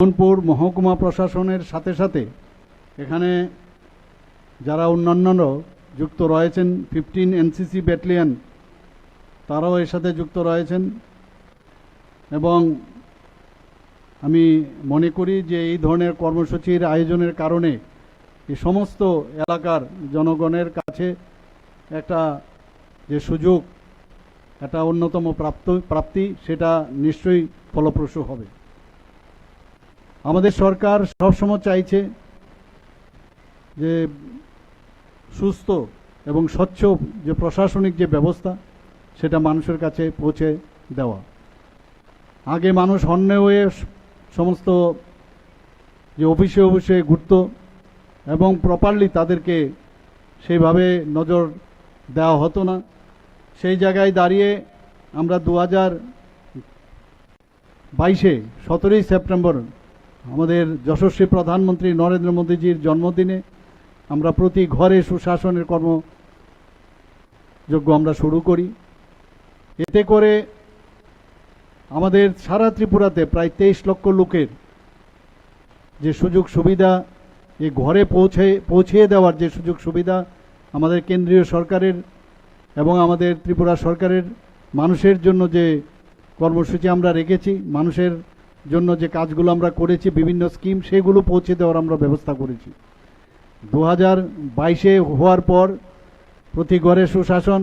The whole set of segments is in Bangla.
মোহনপুর মহকুমা প্রশাসনের সাথে সাথে এখানে যারা অন্যান্য যুক্ত রয়েছেন 15 এনসিসি ব্যাটালিয়ন তারাও এর সাথে যুক্ত রয়েছেন এবং আমি মনে করি যে এই ধরনের কর্মসূচির আয়োজনের কারণে এই সমস্ত এলাকার জনগণের কাছে একটা যে সুযোগ একটা অন্যতম প্রাপ্তি সেটা নিশ্চয়ই ফলপ্রসূ হবে। আমাদের সরকার সবসময় চাইছে যে সুস্থ এবং স্বচ্ছ যে প্রশাসনিক যে ব্যবস্থা সেটা মানুষের কাছে পৌঁছে দেওয়া। আগে মানুষ হন্যে হয়ে সমস্ত যে অফিসে অফিসে ঘুরত এবং প্রপারলি তাদেরকে সেইভাবে নজর দেওয়া হতো না। সেই জায়গায় দাঁড়িয়ে আমরা 2022-এ 17ই সেপ্টেম্বর আমাদের যশস্বী প্রধানমন্ত্রী নরেন্দ্র মোদীজির জন্মদিনে আমরা প্রতি ঘরে সুশাসনের কর্মযজ্ঞ আমরা শুরু করি। এতে করে আমাদের সারা ত্রিপুরাতে প্রায় 23 লক্ষ লোকের যে সুযোগ সুবিধা এই ঘরে পৌঁছিয়ে দেওয়ার যে সুযোগ সুবিধা আমাদের কেন্দ্রীয় সরকারের এবং আমাদের ত্রিপুরা সরকারের মানুষের জন্য যে কর্মসূচি আমরা রেখেছি, মানুষের জন্য যে কাজগুলো আমরা করেছি, বিভিন্ন স্কিম সেগুলো পৌঁছে দেওয়ার আমরা ব্যবস্থা করেছি। 2022-এ হওয়ার পর প্রতি ঘরে সুশাসন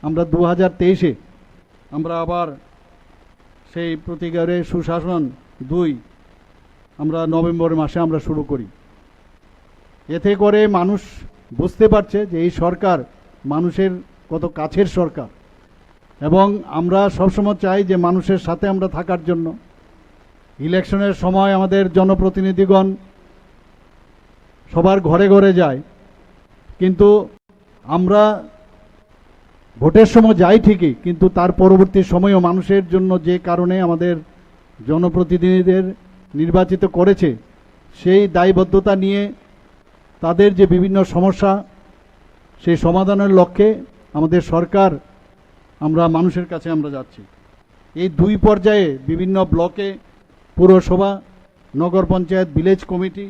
আমরা 2023-এ আমরা আবার সেই প্রতি ঘরে সুশাসন 2 আমরা নভেম্বর মাসে আমরা শুরু করি। এতে করে মানুষ বুঝতে পারছে যে এই সরকার মানুষের কত কাছের সরকার এবং আমরা সবসময় চাই যে মানুষের সাথে আমরা থাকার জন্য। ইলেকশনের সময় আমাদের জনপ্রতিনিধিগণ সবার ঘরে ঘরে যায়, কিন্তু আমরা ভোটের সময় যাই ঠিকই, কিন্তু তার পরবর্তী সময়ও মানুষের জন্য যে কারণে আমাদের জনপ্রতিনিধিদের নির্বাচিত করেছে সেই দায়বদ্ধতা নিয়ে তাদের যে বিভিন্ন সমস্যা সেই সমাধানের লক্ষ্যে আমাদের সরকার আমরা মানুষের কাছে আমরা যাচ্ছি। এই 2 পর্যায়ে বিভিন্ন ব্লকে পুরসভা, নগর পঞ্চায়েত, ভিলেজ কমিটি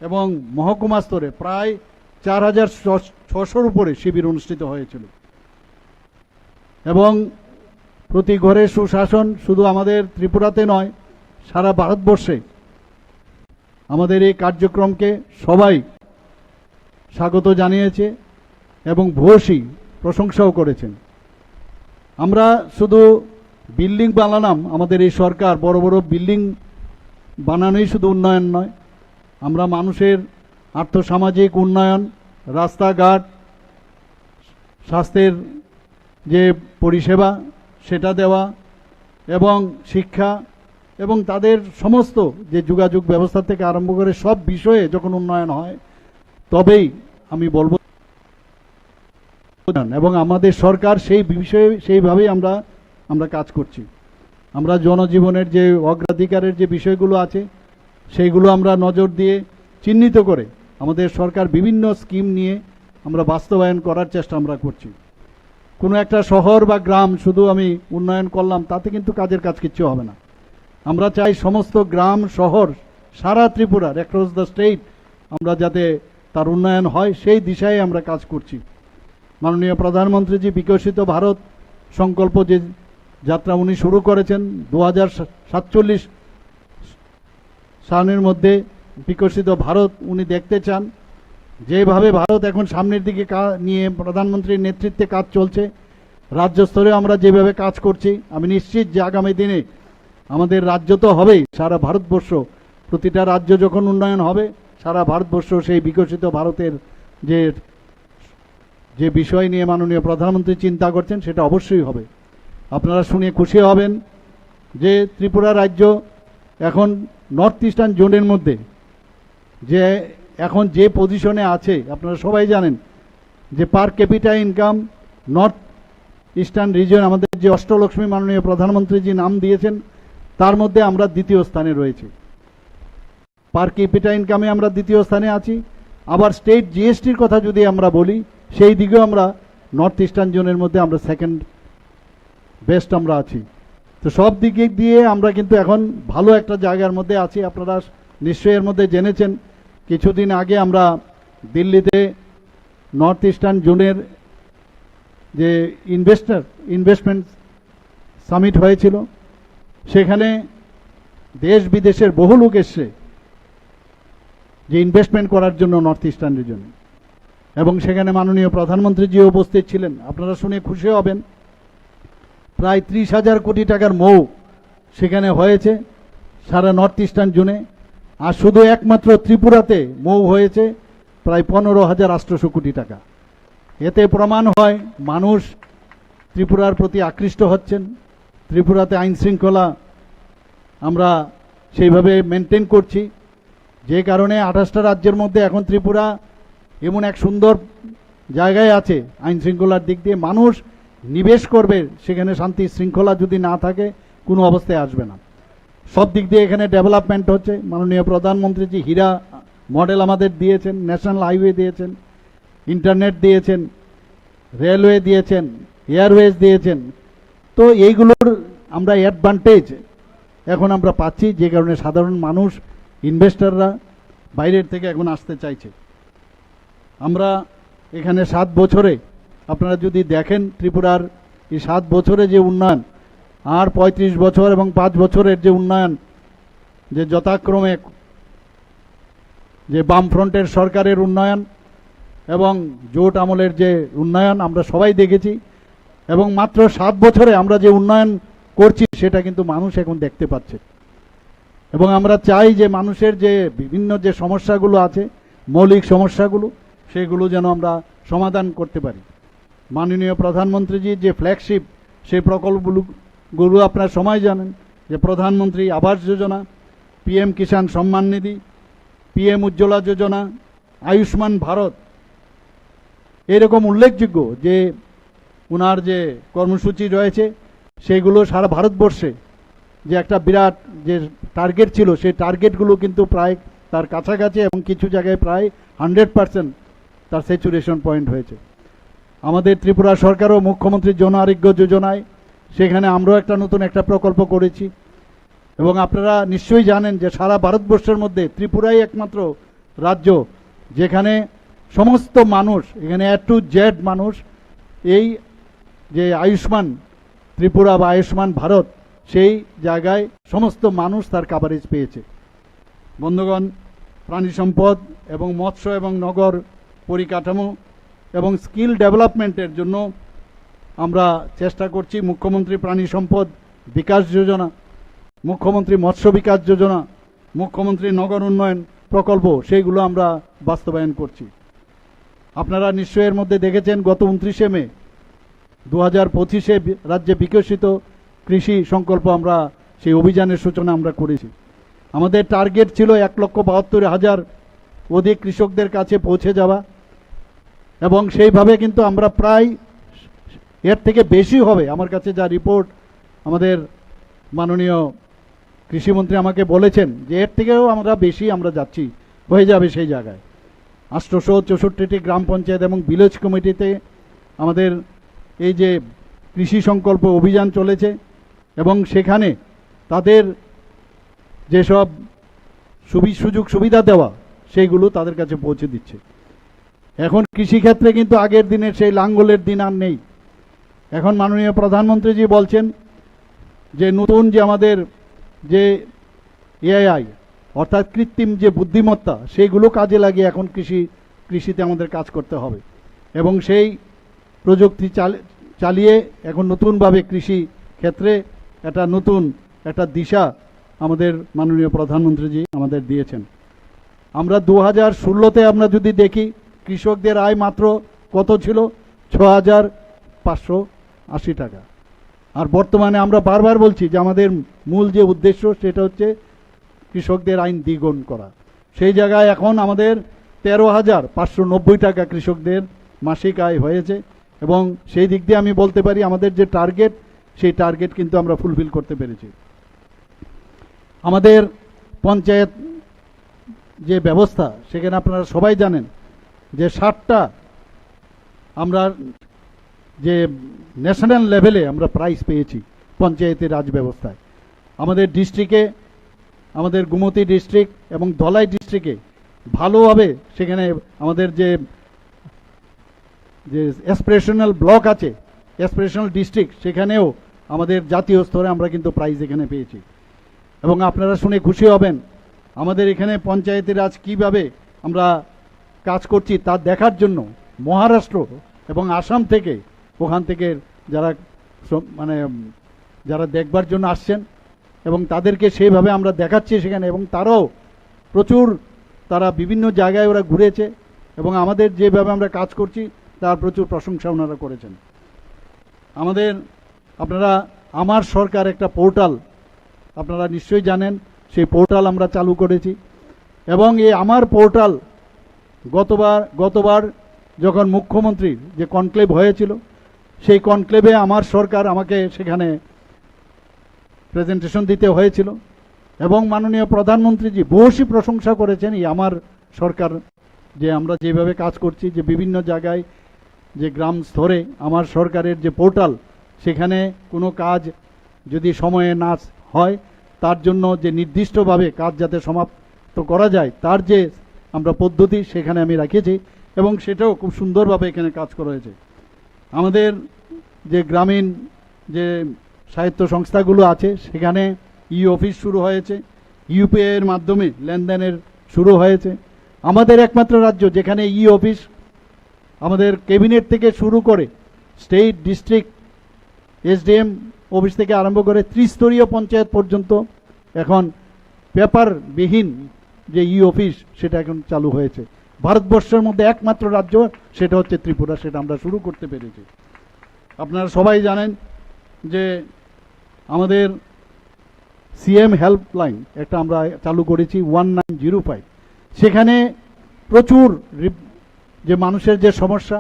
এবং মহকুমা স্তরে প্রায় 4600-র উপরে শিবির অনুষ্ঠিত হয়েছিল এবং প্রতি ঘরে সুশাসন শুধু আমাদের ত্রিপুরাতে নয়, সারা ভারতবর্ষে আমাদের এই কার্যক্রমকে সবাই স্বাগত জানিয়েছে এবং ভূয়সী প্রশংসাও করেছেন। আমরা শুধু বিল্ডিং বানালাম, আমাদের এই সরকার বড় বড় বিল্ডিং বানানোই শুধু উন্নয়ন নয়, আমরা মানুষের আর্থসামাজিক উন্নয়ন, রাস্তাঘাট, স্বাস্থ্যের যে পরিষেবা সেটা দেওয়া এবং শিক্ষা এবং তাদের সমস্ত যে যোগাযোগ ব্যবস্থা থেকে আরম্ভ করে সব বিষয়ে যখন উন্নয়ন হয় তবেই আমি বলবো এবং আমাদের সরকার সেই বিষয়ে সেইভাবেই আমরা কাজ করছি। আমরা জনজীবনের যে অগ্রাধিকারের যে বিষয়গুলো আছে সেইগুলো আমরা নজর দিয়ে চিহ্নিত করে আমাদের সরকার বিভিন্ন স্কিম নিয়ে আমরা বাস্তবায়ন করার চেষ্টা আমরা করছি। কোনো একটা শহর বা গ্রাম শুধু আমি উন্নয়ন করলাম তাতে কিন্তু কাজের কাজ কিচ্ছু হবে না। আমরা চাই সমস্ত গ্রাম শহর সারা ত্রিপুরার অ্যাক্রস দ্য স্টেট আমরা যাতে তার উন্নয়ন হয় সেই দিশায় আমরা কাজ করছি। মাননীয় প্রধানমন্ত্রীজি বিকশিত ভারত সংকল্প যে যাত্রা উনি শুরু করেছেন 2047 সালের মধ্যে বিকশিত ভারত উনি দেখতে চান। যেভাবে ভারত এখন সামনের দিকে নিয়ে প্রধানমন্ত্রীর নেতৃত্বে কাজ চলছে, রাজ্য স্তরে আমরা যেভাবে কাজ করছি, আমি নিশ্চিত যে আগামী দিনে আমাদের রাজ্য তো হবেই, সারা ভারতবর্ষ প্রতিটা রাজ্য যখন উন্নয়ন হবে সারা ভারতবর্ষ সেই বিকশিত ভারতের যে বিষয় নিয়ে মাননীয় প্রধানমন্ত্রী চিন্তা করছেন সেটা অবশ্যই হবে। আপনারা শুনে খুশি হবেন যে ত্রিপুরা রাজ্য এখন নর্থ ইস্টার্ন জোনের মধ্যে যে এখন যে পজিশনে আছে আপনারা সবাই জানেন যে পার capital income north eastern reason আমাদের যে অষ্টলক্ষ্মী মাননীয় প্রধানমন্ত্রীজি নাম দিয়েছেন তার মধ্যে আমরা দ্বিতীয় স্থানে রয়েছি। পার ক্যাপিটা ইনকামে আমরা দ্বিতীয় স্থানে আছি। আবার স্টেট জিএসটির কথা যদি আমরা বলি সেই দিকেও আমরা নর্থ ইস্টার্ন জোনের মধ্যে আমরা সেকেন্ড বেস্ট আমরা আছি। তো সব দিক দিয়ে আমরা কিন্তু এখন ভালো একটা জায়গার মধ্যে আছি। আপনারা নিশ্চয়ই এর মধ্যে জেনেছেন, কিছুদিন আগে আমরা দিল্লিতে নর্থ ইস্টার্ন জোনের যে ইনভেস্টমেন্ট সামিট হয়েছিল, সেখানে দেশ বিদেশের বহু লোক এসছে যে ইনভেস্টমেন্ট করার জন্য নর্থ ইস্টার্ন রিজনে, এবং সেখানে মাননীয় প্রধানমন্ত্রীজিও উপস্থিত ছিলেন। আপনারা শুনে খুশি হবেন, প্রায় 30,000 কোটি টাকার মৌ সেখানে হয়েছে সারা নর্থ ইস্টার্ন জোনে। আর শুধু একমাত্র ত্রিপুরাতে মৌ হয়েছে প্রায় 15,800 কোটি টাকা। এতে প্রমাণ হয় মানুষ ত্রিপুরার প্রতি আকৃষ্ট হচ্ছেন। ত্রিপুরাতে আইন শৃঙ্খলা আমরা সেইভাবে মেনটেন করছি, যে কারণে 28টা রাজ্যের মধ্যে এখন ত্রিপুরা এমন এক সুন্দর জায়গায় আছে আইন শৃঙ্খলার দিক দিয়ে। মানুষ নিবেশ করবে সেখানে, শান্তি শৃঙ্খলা যদি না থাকে কোনো অবস্থায় আসবে না। সব দিক দিয়ে এখানে ডেভেলপমেন্ট হচ্ছে। মাননীয় প্রধানমন্ত্রীজি হীরা মডেল আমাদের দিয়েছেন, ন্যাশনাল হাইওয়ে দিয়েছেন, ইন্টারনেট দিয়েছেন, রেলওয়ে দিয়েছেন, এয়ারওয়েজ দিয়েছেন। তো এইগুলোর আমরা অ্যাডভান্টেজ এখন আমরা পাচ্ছি, যে কারণে সাধারণ মানুষ, ইনভেস্টররা বাইরের থেকে এখন আসতে চাইছে। আমরা এখানে 7 বছরে আপনারা যদি দেখেন ত্রিপুরার এই 7 বছরে যে উন্নয়ন, আর 35 বছর এবং 5 বছরের যে উন্নয়ন, যে যথাক্রমে যে বামফ্রন্টের সরকারের উন্নয়ন এবং জোট আমলের যে উন্নয়ন আমরা সবাই দেখেছি, এবং মাত্র 7 বছরে আমরা যে উন্নয়ন করছি সেটা কিন্তু মানুষ এখন দেখতে পাচ্ছে। এবং আমরা চাই যে মানুষের যে বিভিন্ন যে সমস্যাগুলো আছে, মৌলিক সমস্যাগুলো, সেগুলো যেন আমরা সমাধান করতে পারি। মাননীয় প্রধানমন্ত্রীজির যে ফ্ল্যাগশিপ সেই প্রকল্পগুলো আপনারা সবাই জানেন, যে প্রধানমন্ত্রী আবাস যোজনা, PM কিষাণ সম্মান নিধি, PM উজ্জ্বলা যোজনা, আয়ুষ্মান ভারত, এরকম উল্লেখযোগ্য যে ওনার যে কর্মসূচি রয়েছে সেইগুলো সারা ভারতবর্ষে যে একটা বিরাট যে টার্গেট ছিল, সেই টার্গেটগুলো কিন্তু প্রায় তার কাছাকাছি, এবং কিছু জায়গায় প্রায় 100% তার স্যাচুরেশন পয়েন্ট হয়েছে। আমাদের ত্রিপুরা সরকারও মুখ্যমন্ত্রী জন আরোগ্য যোজনায় সেখানে আমরাও একটা নতুন একটা প্রকল্প করেছি। এবং আপনারা নিশ্চয়ই জানেন যে সারা ভারতবর্ষের মধ্যে ত্রিপুরাই একমাত্র রাজ্য যেখানে সমস্ত মানুষ, এখানে A to Z মানুষ, এই যে আয়ুষ্মান ত্রিপুরা বা আয়ুষ্মান ভারত, সেই জায়গায় সমস্ত মানুষ তার কাভারেজ পেয়েছে। বন্ধুগণ, প্রাণী সম্পদ এবং মৎস্য এবং নগর পরিকাঠামো এবং স্কিল ডেভেলপমেন্টের জন্য আমরা চেষ্টা করছি। মুখ্যমন্ত্রী প্রাণী সম্পদ বিকাশ যোজনা, মুখ্যমন্ত্রী মৎস্য বিকাশ যোজনা, মুখ্যমন্ত্রী নগর উন্নয়ন প্রকল্প, সেইগুলো আমরা বাস্তবায়ন করছি। আপনারা নিশ্চয়ই এর মধ্যে দেখেছেন গত 29শে মে 2025-এ রাজ্যে বিকশিত কৃষি সংকল্প আমরা সেই অভিযানের সূচনা আমরা করেছি। আমাদের টার্গেট ছিল 1,72,000 অধিক কৃষকদের কাছে পৌঁছে যাওয়া, এবং সেইভাবে কিন্তু আমরা প্রায় এর থেকে বেশি হবে। আমার কাছে যা রিপোর্ট, আমাদের মাননীয় কৃষিমন্ত্রী আমাকে বলেছেন যে এর থেকেও আমরা বেশি আমরা যাচ্ছি, হয়ে যাবে সেই জায়গায়। 864টি গ্রাম পঞ্চায়েত এবং ভিলেজ কমিটিতে আমাদের এই যে কৃষি সংকল্প অভিযান চলেছে, এবং সেখানে তাদের যেসব সুযোগ সুবিধা দেওয়া সেইগুলো তাদের কাছে পৌঁছে দিচ্ছে। এখন কৃষিক্ষেত্রে কিন্তু আগের দিনের সেই লাঙ্গলের দিন আর নেই। এখন মাননীয় প্রধানমন্ত্রীজি বলছেন যে নতুন যে আমাদের যে AI অর্থাৎ কৃত্রিম যে বুদ্ধিমত্তা, সেইগুলো কাজে লাগিয়ে এখন কৃষিতে আমাদের কাজ করতে হবে, এবং সেই প্রযুক্তি চালিয়ে এখন নতুনভাবে কৃষি ক্ষেত্রে একটা নতুন একটা দিশা আমাদের মাননীয় প্রধানমন্ত্রীজি আমাদের দিয়েছেন। আমরা 2016-তে আমরা যদি দেখি কৃষকদের আয় মাত্র কত ছিল, 6,580 টাকা। আর বর্তমানে আমরা বারবার বলছি যে আমাদের মূল যে উদ্দেশ্য সেটা হচ্ছে কৃষকদের আয় দ্বিগুণ করা। সেই জায়গায় এখন আমাদের 13,590 টাকা কৃষকদের মাসিক আয় হয়েছে, এবং সেই দিক দিয়ে আমি বলতে পারি আমাদের যে টার্গেট, সেই টার্গেট কিন্তু আমরা ফুলফিল করতে পেরেছি। আমাদের পঞ্চায়েত যে ব্যবস্থা, সেখানে আপনারা সবাই জানেন যে 60টা আমরা যে ন্যাশনাল লেভেলে আমরা প্রাইজ পেয়েছি পঞ্চায়েতি রাজ ব্যবস্থায়। আমাদের ডিস্ট্রিক্টে, আমাদের গোমতী ডিস্ট্রিক্ট এবং ধলাই ডিস্ট্রিক্টে ভালোভাবে সেখানে আমাদের যে অ্যাসপিরেশনাল ব্লক আছে, অ্যাসপিরেশনাল ডিস্ট্রিক্ট, সেখানেও আমাদের জাতীয় স্তরে আমরা কিন্তু প্রাইজ এখানে পেয়েছি। এবং আপনারা শুনে খুশি হবেন, আমাদের এখানে পঞ্চায়েতি রাজ কীভাবে আমরা কাজ করছি তা দেখার জন্য মহারাষ্ট্র এবং আসাম থেকে, ওখান থেকে যারা যারা দেখবার জন্য আসছেন এবং তাদেরকে সেইভাবে আমরা দেখাচ্ছি সেখানে, এবং তারাও প্রচুর, তারা বিভিন্ন জায়গায় ওরা ঘুরেছে এবং আমাদের যেভাবে আমরা কাজ করছি তার প্রচুর প্রশংসা ওনারা করেছেন। আমাদের, আপনারা আমার সরকার একটা পোর্টাল আপনারা নিশ্চয়ই জানেন, সেই পোর্টাল আমরা চালু করেছি। এবং এই আমার পোর্টাল গতবার যখন মুখ্যমন্ত্রীর যে কনক্লেভ হয়েছিল, সেই কনক্লেভে আমার সরকার আমাকে সেখানে প্রেজেন্টেশন দিতে হয়েছিল এবং মাননীয় প্রধানমন্ত্রীজি বহুশী প্রশংসা করেছেন এই আমার সরকার, যে আমরা যেভাবে কাজ করছি, যে বিভিন্ন জায়গায় যে গ্রাম স্তরে আমার সরকারের যে পোর্টাল, সেখানে কোনো কাজ যদি সময়ে না হয় তার জন্য যে নির্দিষ্টভাবে কাজ যাতে সমাপ্ত করা যায় তার যে আমরা পদ্ধতি সেখানে আমি রাখেছি এবং সেটাও খুব সুন্দরভাবে এখানে কাজ করা হয়েছে। আমাদের যে গ্রামীণ যে সাহিত্য সংস্থাগুলো আছে সেখানে ই অফিস শুরু হয়েছে, ইউপিআই এর মাধ্যমে লেনদেনের শুরু হয়েছে। আমাদের একমাত্র রাজ্য যেখানে ই অফিস আমাদের ক্যাবিনেট থেকে শুরু করে স্টেট, ডিস্ট্রিক্ট, এসডিএম অফিস থেকে আরম্ভ করে ত্রিস্তরীয় পঞ্চায়েত পর্যন্ত এখন পেপারবিহীন যে ই অফিস সেটা এখন চালু হয়েছে। ভারতবর্ষের মধ্যে একমাত্র রাজ্য সেটা হচ্ছে ত্রিপুরা, সেটা আমরা শুরু করতে পেরেছি। আপনারা সবাই জানেন যে আমাদের সিএম হেল্পলাইন একটা আমরা চালু করেছি 1905, সেখানে প্রচুর যে মানুষের যে সমস্যা,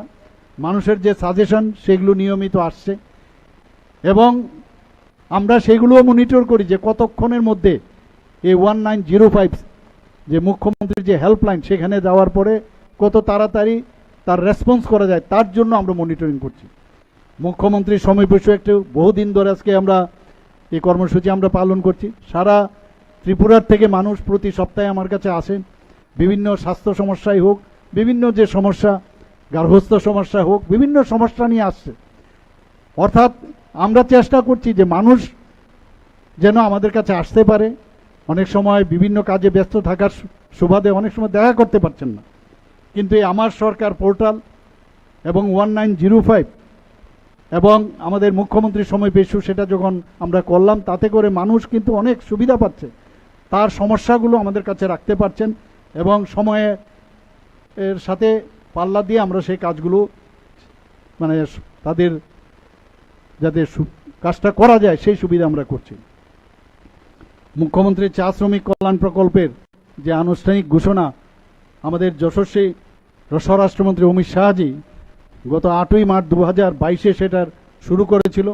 মানুষের যে সাজেশন সেগুলো নিয়মিত আসছে এবং আমরা সেগুলোও মনিটর করি যে কতক্ষণের মধ্যে এই 1905 যে মুখ্যমন্ত্রীর যে হেল্পলাইন সেখানে যাওয়ার পরে কত তাড়াতাড়ি তার রেসপন্স করা যায়, তার জন্য আমরা মনিটরিং করছি। মুখ্যমন্ত্রীর সমীপস্য একটু বহুদিন ধরে আজকে আমরা এই কর্মসূচি আমরা পালন করছি। সারা ত্রিপুরার থেকে মানুষ প্রতি সপ্তাহে আমার কাছে আসেন, বিভিন্ন স্বাস্থ্য সমস্যাই হোক, বিভিন্ন যে সমস্যা, গার্হস্থ্য সমস্যা হোক, বিভিন্ন সমস্যা নিয়ে আসছে। অর্থাৎ আমরা চেষ্টা করছি যে মানুষ যেন আমাদের কাছে আসতে পারে। অনেক সময় বিভিন্ন কাজে ব্যস্ত থাকার সুবাদে অনেক সময় দেখা করতে পারছেন না, কিন্তু এই আমার সরকার পোর্টাল এবং 1905 এবং আমাদের মুখ্যমন্ত্রীর সময় পেশু সেটা যখন আমরা করলাম, তাতে করে মানুষ কিন্তু অনেক সুবিধা পাচ্ছে, তার সমস্যাগুলো আমাদের কাছে রাখতে পারছেন এবং সময়ে এর সাথে পাল্লা দিয়ে আমরা সেই কাজগুলো তাদের যাতে কাজটা করা যায় সেই সুবিধা আমরা করছি। মুখ্যমন্ত্রীর চা শ্রমিক কল্যাণ প্রকল্পের যে আনুষ্ঠানিক ঘোষণা আমাদের যশস্বী স্বরাষ্ট্রমন্ত্রী অমিত শাহজি গত 8ই মার্চ 2022 সেটার শুরু করেছিল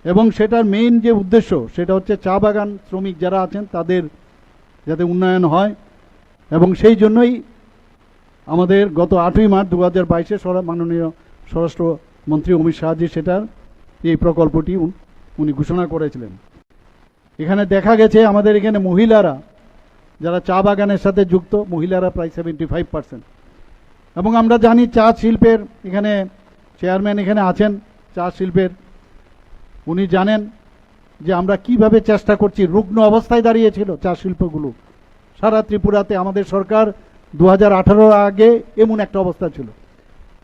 এবং সেটার মেইন যে উদ্দেশ্য সেটা হচ্ছে চা বাগান শ্রমিক যারা আছেন তাদের যাতে উন্নয়ন হয় এবং সেই জন্যই আমাদের গত 8ই মার্চ 2022 মাননীয় স্বরাষ্ট্রমন্ত্রী অমিত শাহজি সেটার এই প্রকল্পটি উনি ঘোষণা করেছিলেন। এখানে দেখা গেছে আমাদের এখানে মহিলারা যারা চা বাগানের সাথে যুক্ত, মহিলারা প্রায় 75%। এবং আমরা জানি চা শিল্পের এখানে চেয়ারম্যান এখানে আছেন চা শিল্পের, উনি জানেন যে আমরা কিভাবে চেষ্টা করছি। রুগ্ন অবস্থায় দাঁড়িয়েছিল চা শিল্পগুলো সারা ত্রিপুরাতে। আমাদের সরকার 2018 আগে এমন একটা অবস্থা ছিল।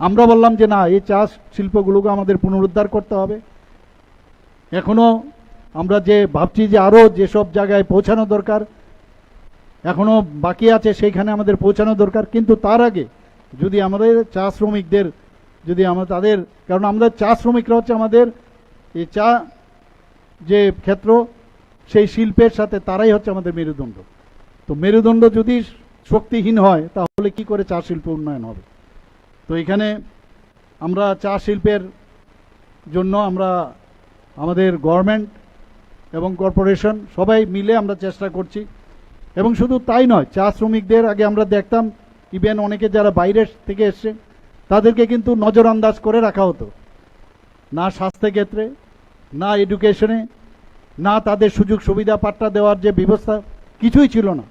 আমরা বললাম যে না, এই চা শিল্পগুলোকে আমাদের পুনরুদ্ধার করতে হবে। এখনো আমরা যে ভাবছি যে আরও যেসব জায়গায় পৌঁছানো দরকার এখনো বাকি আছে সেইখানে আমাদের পৌঁছানো দরকার, কিন্তু তার আগে যদি আমাদের চা শ্রমিকদের যদি আমরা তাদের, কারণ আমাদের চা শ্রমিকরা হচ্ছে আমাদের এই চা যে ক্ষেত্র সেই শিল্পের সাথে তারাই হচ্ছে আমাদের মেরুদণ্ড। তো মেরুদণ্ড যদি শক্তিহীন হয় তাহলে কি করে চা শিল্প উন্নয়ন হবে? তো এখানে আমরা চা শিল্পের জন্য আমরা আমাদের গভর্নমেন্ট এবং কর্পোরেশন সবাই মিলে আমরা চেষ্টা করছি। এবং শুধু তাই নয়, চা শ্রমিকদের আগে আমরা দেখতাম ইভেন অনেকে যারা বাইরের থেকে এসছে তাদেরকে কিন্তু নজরআন্দাজ করে রাখা হতো, না স্বাস্থ্য ক্ষেত্রে না এডুকেশনে, না তাদের সুযোগ সুবিধা পাট্টা দেওয়ার যে ব্যবস্থা, কিছুই ছিল না।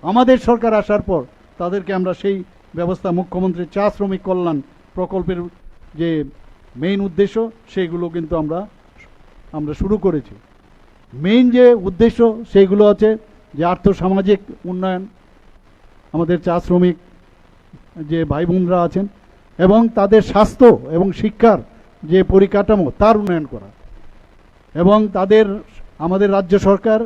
আমাদের সরকার আসার পর তাদেরকে আমরা সেই ব্যবস্থা, মুখ্যমন্ত্রীর চা শ্রমিক কল্যাণ প্রকল্পের যে মেইন উদ্দেশ্য, সেইগুলো কিন্তু আমরা শুরু করেছি। মেইন যে উদ্দেশ্য সেইগুলো আছে যে আর্থসামাজিক উন্নয়ন, আমাদের চা শ্রমিক যে ভাই বোনরা আছেন, এবং তাদের স্বাস্থ্য এবং শিক্ষার যে পরিকাঠামো তার উন্নয়ন করা, এবং তাদের আমাদের রাজ্য সরকার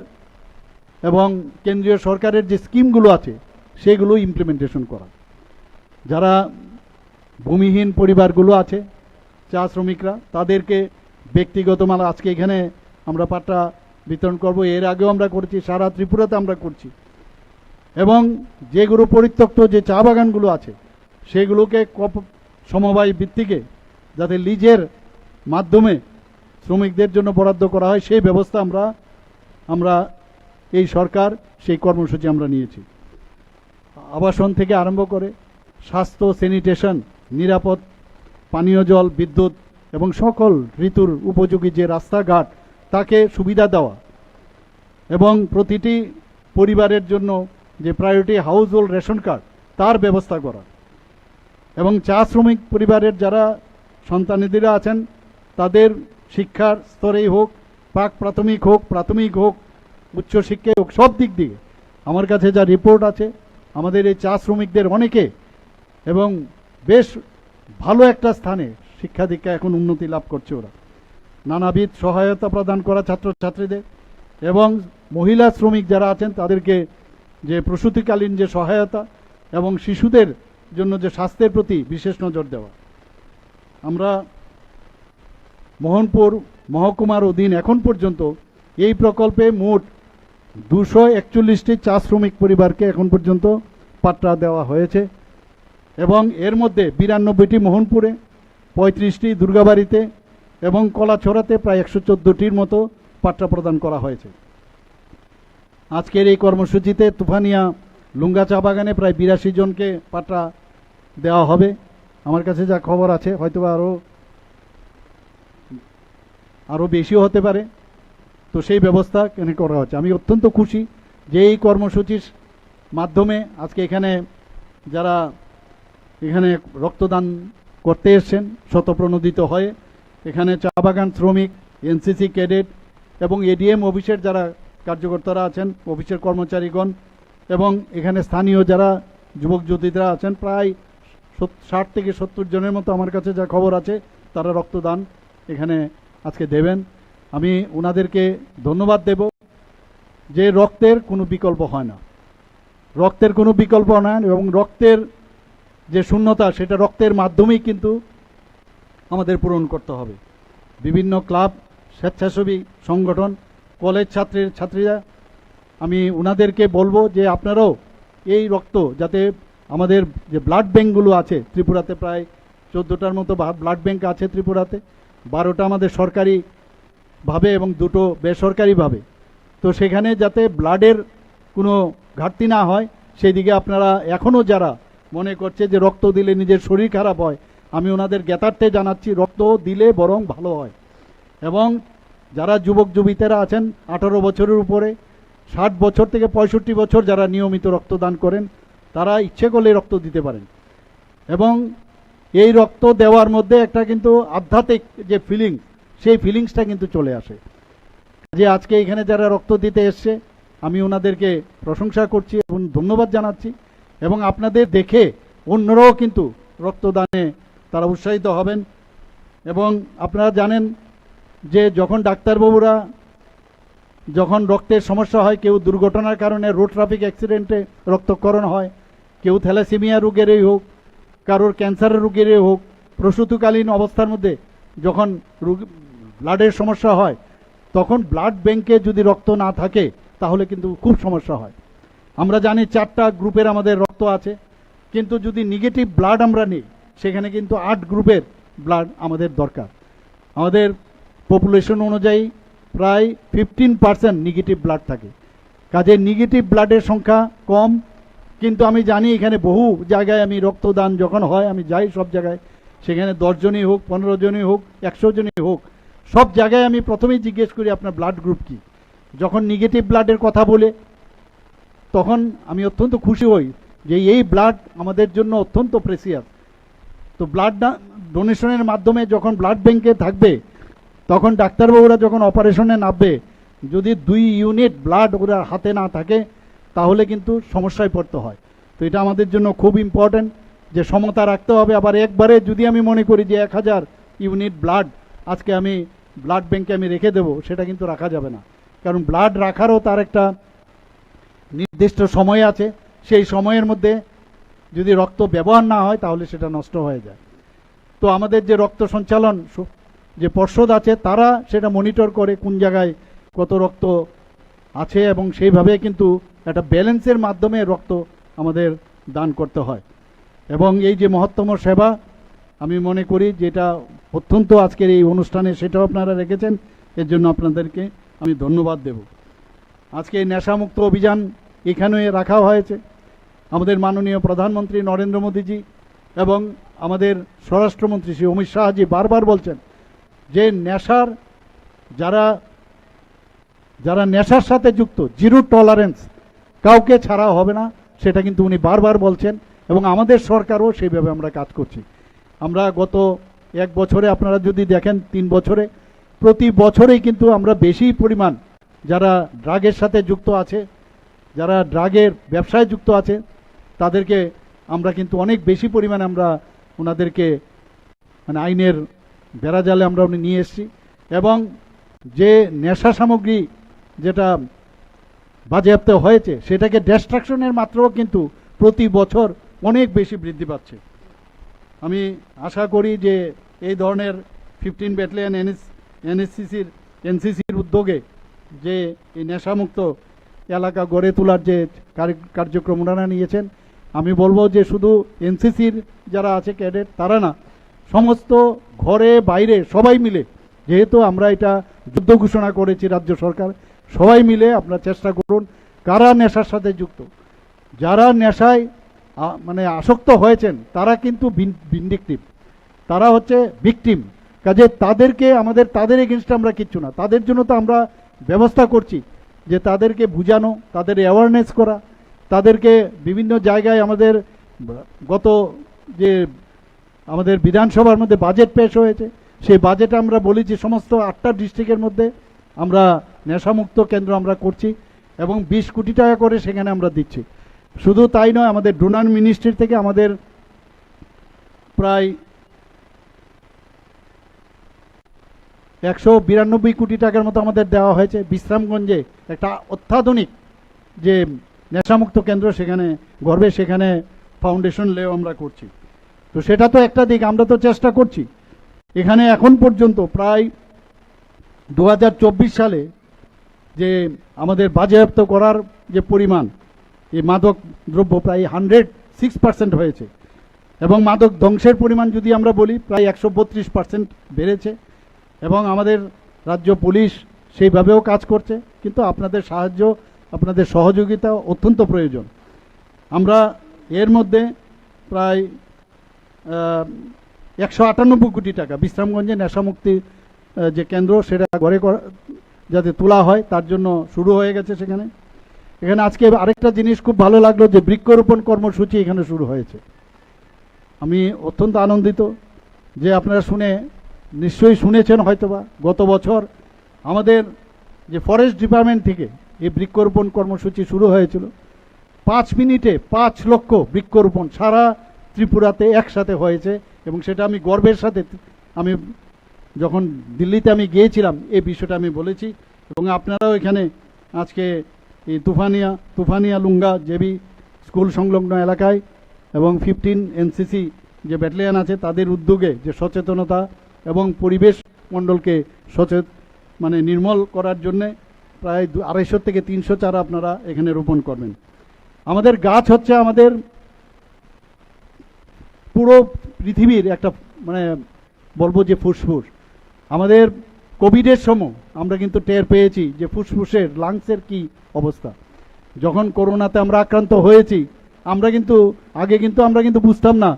এবং কেন্দ্রীয় সরকারের যে স্কিমগুলো আছে সেগুলো ইমপ্লিমেন্টেশন করা। যারা ভূমিহীন পরিবারগুলো আছে চা শ্রমিকরা, তাদেরকে ব্যক্তিগত মাল আজকে এখানে আমরা পাট্টা বিতরণ করব, এর আগেও আমরা করেছি, সারা ত্রিপুরাতে আমরা করছি। এবং যেগুলো পরিত্যক্ত যে চা বাগানগুলো আছে সেগুলোকে সমবায় ভিত্তিকে যাতে লিজের মাধ্যমে শ্রমিকদের জন্য বরাদ্দ করা হয় সেই ব্যবস্থা আমরা এই সরকার সেই কর্মসূচি আমরা নিয়েছি। আবাসন থেকে আরম্ভ করে স্বাস্থ্য, স্যানিটেশন, নিরাপদ পানীয় জল, বিদ্যুৎ এবং সকল ঋতুর উপযোগী যে রাস্তাঘাট তাকে সুবিধা দেওয়া, এবং প্রতিটি পরিবারের জন্য যে priority house hold ration card তার ব্যবস্থা করা, এবং চা শ্রমিক পরিবারের যারা সন্তানেরা আছেন তাদের শিক্ষার স্তরেই হোক, প্রাথমিক হোক, উচ্চশিক্ষায় হোক, সব দিক দিয়ে আমার কাছে যা রিপোর্ট আছে আমাদের এই চা শ্রমিকদের অনেকে এবং বেশ ভালো একটা স্থানে শিক্ষা দীক্ষা এখন উন্নতি লাভ করছে। ওরা নানাবিধ সহায়তা প্রদান করা ছাত্রছাত্রীদের, এবং মহিলা শ্রমিক যারা আছেন তাদেরকে যে প্রসূতিকালীন যে সহায়তা এবং শিশুদের জন্য যে স্বাস্থ্যের প্রতি বিশেষ নজর দেওয়া। আমরা মোহনপুর মহকুমার অধীন এখন পর্যন্ত এই প্রকল্পে মোট 241টি চা শ্রমিক পরিবারকে এখন পর্যন্ত পাট্টা দেওয়া হয়েছে, এবং এর মধ্যে 92টি মোহনপুরে, 35টি দুর্গাবাড়িতে এবং কলাছড়াতে প্রায় 114টির মতো পাট্টা প্রদান করা হয়েছে। আজকের এই কর্মসূচিতে তুফানিয়া লুঙ্গা চা বাগানে প্রায় 82 জনকে পাট্টা দেওয়া হবে। আমার কাছে যা খবর আছে হয়তো আরও বেশিও হতে পারে, তো সেই ব্যবস্থা এখানে করা হচ্ছে। আমি অত্যন্ত খুশি যে এই কর্মসূচির মাধ্যমে আজকে এখানে যারা এখানে রক্তদান করতে এসছেন স্বতঃপ্রণোদিত হয়ে, এখানে চা বাগান শ্রমিক, এনসিসি ক্যাডেট এবং এডিএম অফিসের যারা কার্যকর্তারা আছেন, অফিসের কর্মচারীগণ, এবং এখানে স্থানীয় যারা যুবক যুবতীরা আছেন, প্রায় 60 থেকে 70 জনের মতো আমার কাছে যা খবর আছে তারা রক্তদান এখানে আজকে দেবেন। আমি ওনাদেরকে ধন্যবাদ দেব যে রক্তের কোনো বিকল্প হয় না, রক্তের কোনো বিকল্প নয়, এবং রক্তের যে শূন্যতা সেটা রক্তের মাধ্যমেই কিন্তু আমাদের পূরণ করতে হবে। বিভিন্ন ক্লাব, স্বেচ্ছাসেবী সংগঠন, কলেজ ছাত্রীরা, আমি ওনাদেরকে বলবো যে আপনারাও এই রক্ত যাতে আমাদের যে ব্লাড ব্যাঙ্কগুলো আছে ত্রিপুরাতে, প্রায় 14টার মতো ব্লাড ব্যাঙ্ক আছে ত্রিপুরাতে, 12টা আমাদের সরকারিভাবে এবং 2টো বেসরকারিভাবে, তো সেখানে যাতে ব্লাডের কোনো ঘাটতি না হয় সেই দিকে আপনারা এখনও যারা মনে করছে যে রক্ত দিলে নিজের শরীর খারাপ হয়, আমি ওনাদের জ্ঞাতার্থে জানাচ্ছি রক্ত দিলে বরং ভালো হয়। এবং যারা যুবক যুবতীরা আছেন 18 বছরের উপরে, 60 বছর থেকে 65 বছর যারা নিয়মিত রক্তদান করেন তারা ইচ্ছে করলে রক্ত দিতে পারেন, এবং এই রক্ত দেওয়ার মধ্যে একটা কিন্তু আধ্যাত্মিক যে ফিলিংস, সেই ফিলিংসটা কিন্তু চলে আসে। যে আজকে এখানে যারা রক্ত দিতে এসছে আমি ওনাদেরকে প্রশংসা করছি এবং ধন্যবাদ জানাচ্ছি, এবং আপনাদের দেখে অন্যরাও কিন্তু রক্তদানে তারা উৎসাহিত হবেন। এবং আপনারা জানেন যে যখন ডাক্তারবাবুরা যখন রক্তের সমস্যা হয়, কেউ দুর্ঘটনার কারণে রোড ট্রাফিক অ্যাক্সিডেন্টে রক্তক্ষরণ হয়, কেউ থ্যালাসেমিয়া রোগেরই হোক, কারোর ক্যান্সারের রোগেরই হোক, প্রসূতিকালীন অবস্থার মধ্যে যখন ব্লাডের সমস্যা হয়, তখন ব্লাড ব্যাংকে যদি রক্ত না থাকে তাহলে কিন্তু খুব সমস্যা হয়। আমরা জানি 4টা গ্রুপের আমাদের রক্ত আছে, কিন্তু যদি নেগেটিভ ব্লাড আমরা নিই সেখানে কিন্তু 8 গ্রুপের ব্লাড আমাদের দরকার। আমাদের পপুলেশন অনুযায়ী প্রায় 15% নেগেটিভ ব্লাড থাকে, কাজে নেগেটিভ ব্লাডের সংখ্যা কম। কিন্তু আমি জানি এখানে বহু জায়গায় আমি রক্তদান যখন হয় আমি যাই সব জায়গায়, সেখানে 10 জনই হোক, 15 জনই হোক, 100 জনই হোক, সব জায়গায় আমি প্রথমেই জিজ্ঞেস করি আপনার ব্লাড গ্রুপ কি। যখন নেগেটিভ ব্লাডের কথা বলে তখন আমি অত্যন্ত খুশি হই যে এই ব্লাড আমাদের জন্য অত্যন্ত প্রেসিয়াস। তো ব্লাড ডোনেশনের মাধ্যমে যখন ব্লাড ব্যাংকে থাকবে তখন ডাক্তারবাবুরা যখন অপারেশনে নামবে, যদি 2 ইউনিট ব্লাড ওরা হাতে না থাকে তাহলে কিন্তু সমস্যায় পড়তে হয়। তো এটা আমাদের জন্য খুব ইম্পর্ট্যান্ট যে সমতা রাখতে হবে। আবার একবারে যদি আমি মনে করি যে 1000 ইউনিট ব্লাড আজকে আমি ব্লাড ব্যাংকে আমি রেখে দেবো, সেটা কিন্তু রাখা যাবে না। কারণ ব্লাড রাখারও তার একটা নির্দিষ্ট সময় আছে। সেই সময়ের মধ্যে যদি রক্ত ব্যবহার না হয় তাহলে সেটা নষ্ট হয়ে যায়। তো আমাদের যে রক্ত সঞ্চালন যে পর্ষদ আছে তারা সেটা মনিটর করে কোন জায়গায় কত রক্ত আছে, এবং সেইভাবে কিন্তু একটা ব্যালেন্সের মাধ্যমে রক্ত আমাদের দান করতে হয়। এবং এই যে মহত্তম সেবা আমি মনে করি যেটা অত্যন্ত আজকের এই অনুষ্ঠানে সেটাও আপনারা রেখেছেন, এর জন্য আপনাদেরকে আমি ধন্যবাদ দেব। আজকে এই নেশামুক্ত অভিযান এখানে রাখা হয়েছে। আমাদের মাননীয় প্রধানমন্ত্রী নরেন্দ্র মোদীজি এবং আমাদের স্বরাষ্ট্রমন্ত্রী শ্রী অমিত শাহজি বারবার বলছেন যে যারা নেশার সাথে যুক্ত, জিরো টলারেন্স, কাউকে ছাড়া হবে না, সেটা কিন্তু উনি বারবার বলছেন এবং আমাদের সরকারও সেইভাবে আমরা কাজ করছি। আমরা গত 1 বছরে আপনারা যদি দেখেন 3 বছরে প্রতি বছরেই কিন্তু আমরা বেশি পরিমাণ যারা ড্রাগের সাথে যুক্ত আছে, যারা ড্রাগের ব্যবসায় যুক্ত আছে তাদেরকে আমরা কিন্তু অনেক বেশি পরিমাণে আমরা ওনাদেরকে মানে আইনের বেড়াজালে আমরা নিয়ে এসেছি। এবং যে নেশা সামগ্রী যেটা বাজেয়াপ্ত হয়েছে সেটাকে ডিস্ট্রাকশনের মাত্রাও কিন্তু প্রতি বছর অনেক বেশি বৃদ্ধি পাচ্ছে। আমি আশা করি যে এই ধরনের 15 ব্যাটালিয়ন এনসিসির উদ্যোগে যে এই নেশামুক্ত এলাকা গড়ে তোলার যে কার্যক্রম ওনারা নিয়েছেন, আমি বলবো যে শুধু এনসিসির যারা আছে ক্যাডেট তারা না, সমস্ত ঘরে বাইরে সবাই মিলে, যেহেতু আমরা এটা যুদ্ধ ঘোষণা করেছি রাজ্য সরকার, সবাই মিলে আপনারা চেষ্টা করুন কারা নেশার সাথে যুক্ত, যারা নেশায় মানে আসক্ত হয়েছেন তারা কিন্তু ভিন্ডিকটিভ, তারা হচ্ছে ভিকটিম। কাজে তাদেরকে তাদের এগেনস্টে আমরা কিচ্ছু না, তাদের জন্য তো আমরা ব্যবস্থা করছি যে তাদেরকে বুঝানো, তাদের অ্যাওয়ারনেস করা, তাদেরকে বিভিন্ন জায়গায় আমাদের গত যে আমাদের বিধানসভার মধ্যে বাজেট পেশ হয়েছে সেই বাজেটে আমরা বলেছি সমস্ত 8টা ডিস্ট্রিক্টের মধ্যে আমরা নেশামুক্ত কেন্দ্র আমরা করছি এবং 20 কোটি টাকা করে সেখানে আমরা দিচ্ছি। শুধু তাই নয়, আমাদের ডোনার মিনিস্ট্রি থেকে আমাদের প্রায় 192 কোটি টাকার মতো আমাদের দেওয়া হয়েছে। বিশ্রামগঞ্জে একটা অত্যাধুনিক যে নেশামুক্ত কেন্দ্র সেখানে গর্বে, সেখানে ফাউন্ডেশন লেও আমরা করছি। তো সেটা তো একটা দিক, আমরা তো চেষ্টা করছি। এখানে এখন পর্যন্ত প্রায় 2024 সালে যে আমাদের বাজেয়াপ্ত করার যে পরিমাণ, এই মাদক দ্রব্য প্রায় 106% হয়েছে এবং মাদক ধ্বংসের পরিমাণ যদি আমরা বলি প্রায় 132% বেড়েছে। এবং আমাদের রাজ্য পুলিশ সেইভাবেও কাজ করছে, কিন্তু আপনাদের সাহায্য, আপনাদের সহযোগিতা অত্যন্ত প্রয়োজন। আমরা এর মধ্যে প্রায় 198 কোটি টাকা বিশ্রামগঞ্জে নেশামুক্তি যে কেন্দ্র সেটা ঘরে যাতে তোলা হয় তার জন্য শুরু হয়ে গেছে সেখানে। এখানে আজকে আরেকটা জিনিস খুব ভালো লাগলো যে বৃক্ষরোপণ কর্মসূচি এখানে শুরু হয়েছে। আমি অত্যন্ত আনন্দিত যে আপনারা নিশ্চয়ই শুনেছেন হয়তোবা গত বছর আমাদের যে ফরেস্ট ডিপার্টমেন্ট থেকে এই বৃক্ষরোপণ কর্মসূচি শুরু হয়েছিল। 5 মিনিটে 5 লক্ষ বৃক্ষরোপণ সারা ত্রিপুরাতে একসাথে হয়েছে এবং সেটা আমি গর্বের সাথে, আমি যখন দিল্লিতে আমি গিয়েছিলাম এই বিষয়টা আমি বলেছি এবং আপনারাও এখানে আজকে এই তুফানিয়া লুঙ্গা জেবি স্কুল সংলগ্ন এলাকায় এবং 15 এনসিসি যে ব্যাটালিয়ন আছে তাদের উদ্যোগে যে সচেতনতা এবং পরিবেশ মণ্ডলকে মানে নির্মল করার জন্যে প্রায় 250 থেকে 300 চারা আপনারা এখানে রোপণ করবেন। আমাদের গাছ হচ্ছে আমাদের পুরো পৃথিবীর একটা মানে বলবো যে ফুসফুস। আমাদের কোভিডের সময় আমরা কিন্তু টের পেয়েছি যে ফুসফুসের লাংসের কি অবস্থা। যখন করোনাতে আমরা আক্রান্ত হয়েছি আমরা কিন্তু আগে আমরা বুঝতাম না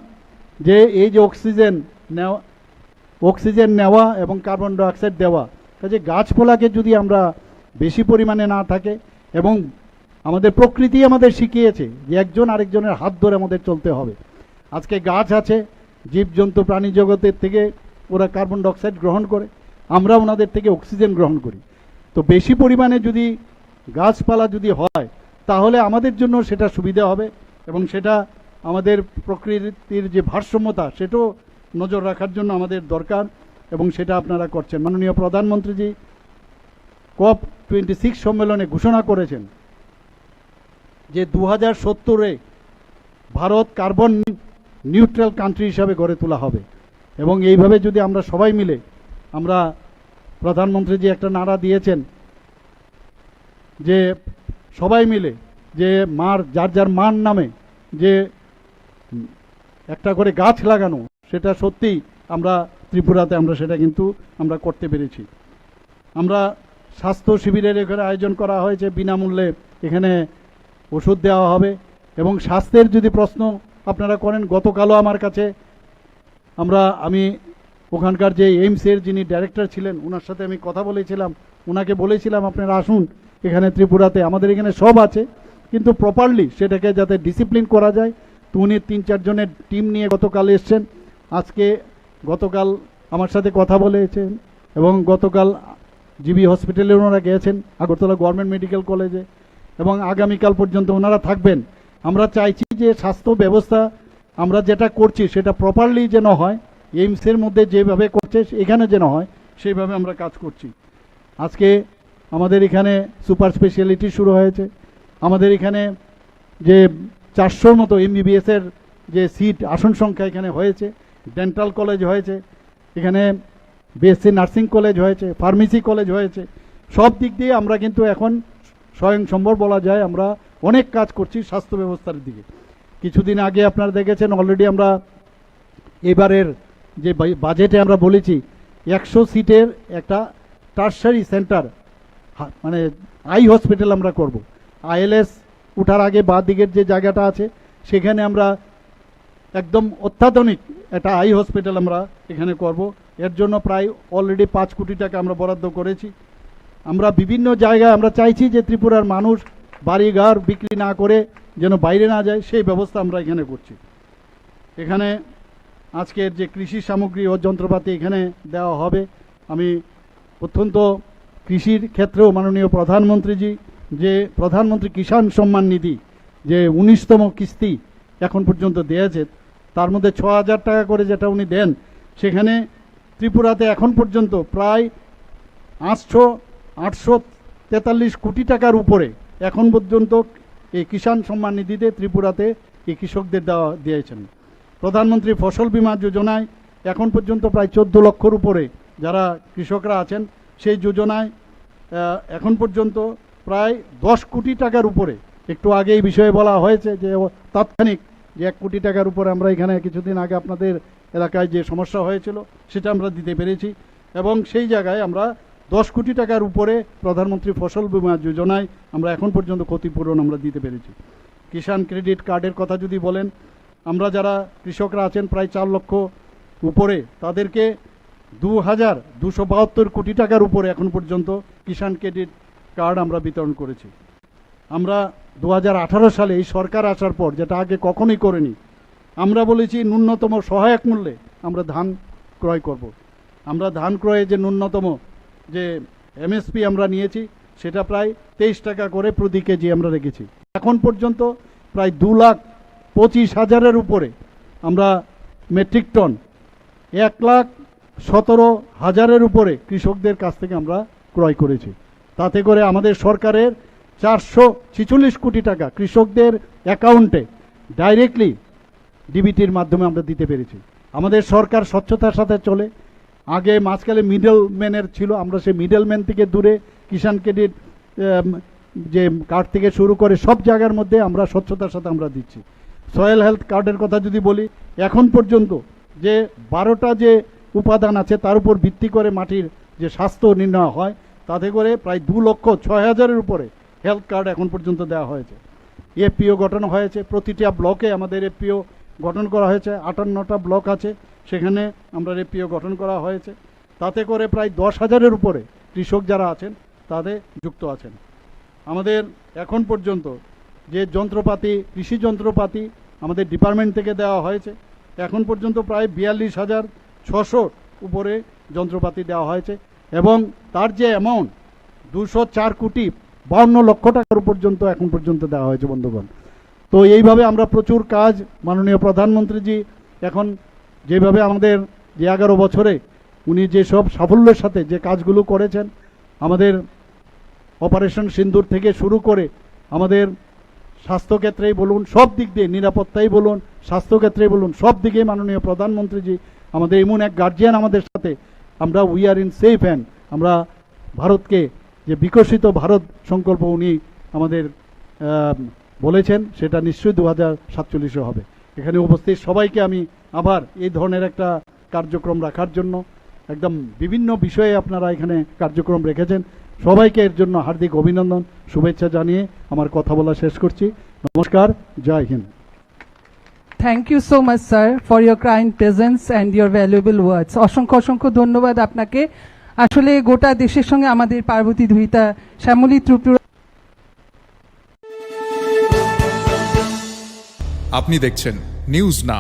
যে এই যে অক্সিজেন অক্সিজেন নেওয়া এবং কার্বন ডাইঅক্সাইড দেওয়া। কাজে গাছপালাকে যদি আমরা বেশি পরিমাণে না থাকে, এবং আমাদের প্রকৃতি আমাদের শিখিয়েছে যে একজন আরেকজনের হাত ধরে আমাদের চলতে হবে। আজকে গাছ আছে, জীবজন্তু প্রাণী জগতের থেকে ওরা কার্বন ডাইঅক্সাইড গ্রহণ করে, আমরা ওনাদের থেকে অক্সিজেন গ্রহণ করি। তো বেশি পরিমাণে যদি গাছপালা যদি হয় তাহলে আমাদের জন্য সেটা সুবিধা হবে, এবং সেটা আমাদের প্রকৃতির যে ভারসাম্যতা সেটাও নজর রাখার জন্য আমাদের দরকার, এবং সেটা আপনারা করছেন। মাননীয় প্রধানমন্ত্রীজি COP26 সম্মেলনে ঘোষণা করেছেন যে 2070-এ ভারত কার্বন নিউট্রাল কান্ট্রি হিসাবে গড়ে তোলা হবে। এবং এইভাবে যদি আমরা সবাই মিলে, আমরা প্রধানমন্ত্রীজি একটা নারা দিয়েছেন যে সবাই মিলে যে যার যার মার নামে যে একটা করে গাছ লাগানো, সেটা সত্যিই আমরা ত্রিপুরাতে আমরা সেটা কিন্তু আমরা করতে পেরেছি। আমরা স্বাস্থ্য শিবিরের এখানে আয়োজন করা হয়েছে, বিনামূল্যে এখানে ওষুধ দেওয়া হবে। এবং স্বাস্থ্যের যদি প্রশ্ন আপনারা করেন, গতকালও আমার কাছে আমি ওখানকার যে এইমসের যিনি ডাইরেক্টর ছিলেন ওনার সাথে আমি কথা বলেছিলাম, ওনাকে বলেছিলাম আপনারা আসুন এখানে ত্রিপুরাতে, আমাদের এখানে সব আছে কিন্তু প্রপারলি সেটাকে যাতে ডিসিপ্লিন করা যায়। তো উনি 3-4 জনের টিম নিয়ে গতকাল এসছেন। গতকাল আমার সাথে কথা বলেছেন, এবং গতকাল জিবি হসপিটালে ওনারা গিয়েছেন, আগরতলা গভর্নমেন্ট মেডিকেল কলেজে, এবং আগামীকাল পর্যন্ত ওনারা থাকবেন। আমরা চাইছি যে স্বাস্থ্য ব্যবস্থা আমরা যেটা করছি সেটা প্রপারলি যেন হয়, এইমসের মধ্যে যেভাবে করছে এখানে যেন হয় সেইভাবে আমরা কাজ করছি। আজকে আমাদের এখানে সুপার স্পেশালিটি শুরু হয়েছে, আমাদের এখানে যে 400-র মতো MBBS-এর যে সিট আসন সংখ্যা এখানে হয়েছে, ডেন্টাল কলেজ হয়েছে, এখানে BSc নার্সিং কলেজ হয়েছে, ফার্মেসি কলেজ হয়েছে। সব দিক দিয়ে আমরা কিন্তু এখন স্বয়ংসম্বর বলা যায়, আমরা অনেক কাজ করছি স্বাস্থ্য ব্যবস্থার দিকে। কিছুদিন আগে আপনারা দেখেছেন অলরেডি আমরা এবারের যে বাজেটে আমরা বলেছি 100 সিটের একটা টারশারি সেন্টার, মানে আই হসপিটাল আমরা করব। ILS উঠার আগে বাঁ দিকের যে জায়গাটা আছে সেখানে আমরা একদম অত্যাধুনিক একটা আই হসপিটাল আমরা এখানে করব। এর জন্য প্রায় অলরেডি 5 কোটি টাকা আমরা বরাদ্দ করেছি। আমরা বিভিন্ন জায়গায় আমরা চাইছি যে ত্রিপুরার মানুষ বাড়িঘর বিক্রি না করে যেন বাইরে না যায়, সেই ব্যবস্থা আমরা এখানে করছি। এখানে আজকের যে কৃষি সামগ্রী ও যন্ত্রপাতি এখানে দেওয়া হবে। আমি অত্যন্ত কৃষির ক্ষেত্রেও মাননীয় প্রধানমন্ত্রীজি যে প্রধানমন্ত্রী কিষাণ সম্মান নিধি যে 19তম কিস্তি এখন পর্যন্ত দিয়েছে, তার মধ্যে 6,000 টাকা করে যেটা উনি দেন, সেখানে ত্রিপুরাতে এখন পর্যন্ত প্রায় 843 কোটি টাকার উপরে এখন পর্যন্ত এই কিষাণ সম্মান নিধিতে ত্রিপুরাতে এই কৃষকদের দিয়েছেন। প্রধানমন্ত্রী ফসল বীমা যোজনায় এখন পর্যন্ত প্রায় 14 লক্ষর উপরে যারা কৃষকরা আছেন, সেই যোজনায় এখন পর্যন্ত প্রায় 10 কোটি টাকার উপরে, একটু আগে এই বিষয়ে বলা হয়েছে যে তাৎক্ষণিক যে 1 কোটি টাকার উপরে আমরা এখানে কিছুদিন আগে আপনাদের এলাকায় যে সমস্যা হয়েছিল সেটা আমরা দিতে পেরেছি। এবং সেই জায়গায় আমরা 10 কোটি টাকার উপরে প্রধানমন্ত্রী ফসল বীমা যোজনায় আমরা এখন পর্যন্ত ক্ষতিপূরণ আমরা দিতে পেরেছি। কিষাণ ক্রেডিট কার্ডের কথা যদি বলেন, আমরা যারা কৃষকরা আছেন প্রায় 4 লক্ষ উপরে, তাদেরকে 2,272 কোটি টাকার উপরে এখন পর্যন্ত কিষাণ ক্রেডিট কার্ড আমরা বিতরণ করেছি। আমরা 2018 সালে এই সরকার আসার পর, যেটা আগে কখনোই করেনি, আমরা বলেছি ন্যূনতম সহায়ক মূল্যে আমরা ধান ক্রয় করব। আমরা ধান ক্রয়ে যে ন্যূনতম যে MSP আমরা নিয়েছি সেটা প্রায় 23 টাকা করে প্রতি কেজি আমরা রেখেছি। এখন পর্যন্ত প্রায় 2,25,000-এর উপরে আমরা মেট্রিক টন, 1,17,000-এর উপরে কৃষকদের কাছ থেকে আমরা ক্রয় করেছি। তাতে করে আমাদের সরকারের 446 কোটি টাকা কৃষকদের অ্যাকাউন্টে ডাইরেক্টলি ডিবিটির মাধ্যমে আমরা দিতে পেরেছি। আমাদের সরকার স্বচ্ছতার সাথে চলে। আগে মাঝখানে মিডল ম্যানের ছিল, আমরা সেই মিডল ম্যান থেকে দূরে কিষাণ ক্রেডিট যে কার্ড থেকে শুরু করে সব জায়গার মধ্যে আমরা স্বচ্ছতার সাথে আমরা দিচ্ছি। সয়েল হেলথ কার্ডের কথা যদি বলি, এখন পর্যন্ত যে 12টা যে উপাদান আছে তার উপর ভিত্তি করে মাটির যে স্বাস্থ্য নির্ণয় হয়, তাতে করে প্রায় 2,06,000-এর উপরে হেলথ কার্ড এখন পর্যন্ত দেওয়া হয়েছে। FPO গঠন হয়েছে, প্রতিটা ব্লকে আমাদের FPO গঠন করা হয়েছে। 58টা ব্লক আছে, সেখানে আমরা রেপিও গঠন করা হয়েছে। তাতে করে প্রায় 10,000-এর উপরে কৃষক যারা আছেন তাদের যুক্ত আছেন। আমাদের এখন পর্যন্ত যে যন্ত্রপাতি, কৃষি যন্ত্রপাতি আমাদের ডিপার্টমেন্ট থেকে দেওয়া হয়েছে, এখন পর্যন্ত প্রায় 42,600 উপরে যন্ত্রপাতি দেওয়া হয়েছে এবং তার যে অ্যামাউন্ট 204,52,00,000 টাকার পর্যন্ত এখন পর্যন্ত দেওয়া হয়েছে বন্ধুগণ। তো এইভাবে আমরা প্রচুর কাজ, মাননীয় প্রধানমন্ত্রীজি এখন যেভাবে আমাদের যে 11 বছরে উনি যেসব সাফল্যের সাথে যে কাজগুলো করেছেন, আমাদের অপারেশন সিন্দুর থেকে শুরু করে আমাদের স্বাস্থ্যক্ষেত্রেই বলুন, সব দিক দিয়ে, নিরাপত্তাই বলুন, স্বাস্থ্যক্ষেত্রেই বলুন, সব দিকে মাননীয় প্রধানমন্ত্রীজি আমাদের এমন এক গার্জিয়ান আমাদের সাথে, আমরা we are in safe hand. আমরা ভারতকে যে বিকশিত ভারত সংকল্প উনি আমাদের বলেছেন, সেটা নিশ্চয়ই 2047 হবে। এখানে উপস্থিত সবাইকে আমি আবার এই ধরনের একটা কার্যক্রম রাখার জন্য, একদম বিভিন্ন বিষয়ে আপনারা এখানে কার্যক্রম রেখেছেন, সবাইকে এর জন্য হার্দিক অভিনন্দন, শুভেচ্ছা জানিয়ে আমার কথা বলা শেষ করছি। নমস্কার, জয় Hind. Thank you so much sir for your kind presence and your valuable words. অসংখ্য অসংখ্য ধন্যবাদ আপনাকে। আসলে গোটা দেশের সঙ্গে আমাদের পার্বতী ধুইতা, শ্যামলী ত্রিপুরা। আপনি দেখছেন নিউজ নাও।